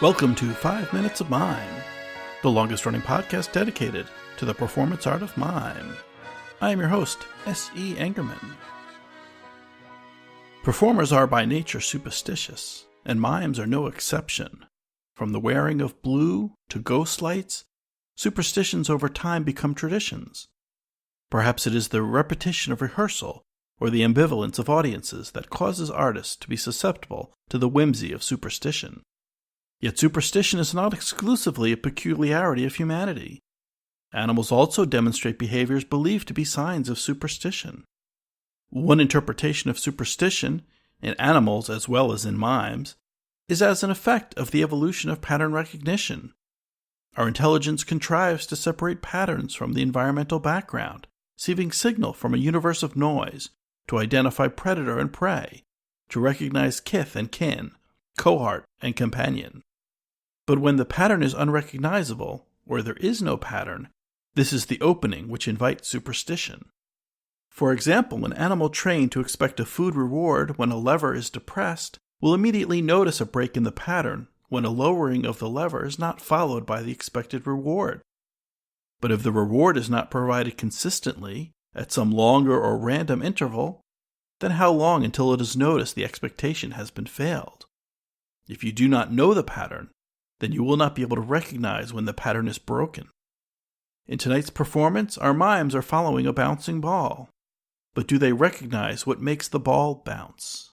Welcome to 5 Minutes of Mime, the longest-running podcast dedicated to the performance art of mime. I am your host, S.E. Angerman. Performers are by nature superstitious, and mimes are no exception. From the wearing of blue to ghost lights, superstitions over time become traditions. Perhaps it is the repetition of rehearsal or the ambivalence of audiences that causes artists to be susceptible to the whimsy of superstition. Yet superstition is not exclusively a peculiarity of humanity. Animals also demonstrate behaviors believed to be signs of superstition. One interpretation of superstition, in animals as well as in mimes, is as an effect of the evolution of pattern recognition. Our intelligence contrives to separate patterns from the environmental background, receiving signal from a universe of noise to identify predator and prey, to recognize kith and kin, cohort and companion. But when the pattern is unrecognizable, or there is no pattern, this is the opening which invites superstition. For example, an animal trained to expect a food reward when a lever is depressed will immediately notice a break in the pattern when a lowering of the lever is not followed by the expected reward. But if the reward is not provided consistently, at some longer or random interval, then how long until it is noticed the expectation has been failed? If you do not know the pattern, then you will not be able to recognize when the pattern is broken. In tonight's performance, our mimes are following a bouncing ball. But do they recognize what makes the ball bounce?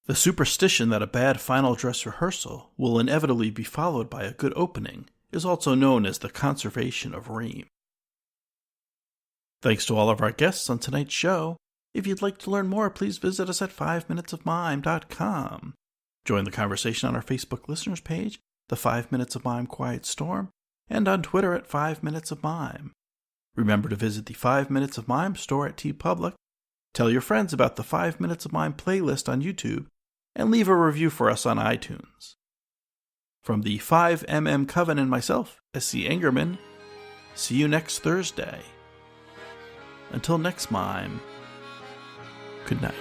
The superstition that a bad final dress rehearsal will inevitably be followed by a good opening is also known as the conservation of rhyme. Thanks to all of our guests on tonight's show. If you'd like to learn more, please visit us at 5minutesofmime.com. Join the conversation on our Facebook listeners page, the 5 Minutes of Mime Quiet Storm, and on Twitter at 5 Minutes of Mime. Remember to visit the 5 Minutes of Mime store at TeePublic, tell your friends about the 5 Minutes of Mime playlist on YouTube, and leave a review for us on iTunes. From the 5MM Coven and myself, S.C. Angerman, see you next Thursday. Until next mime, good night.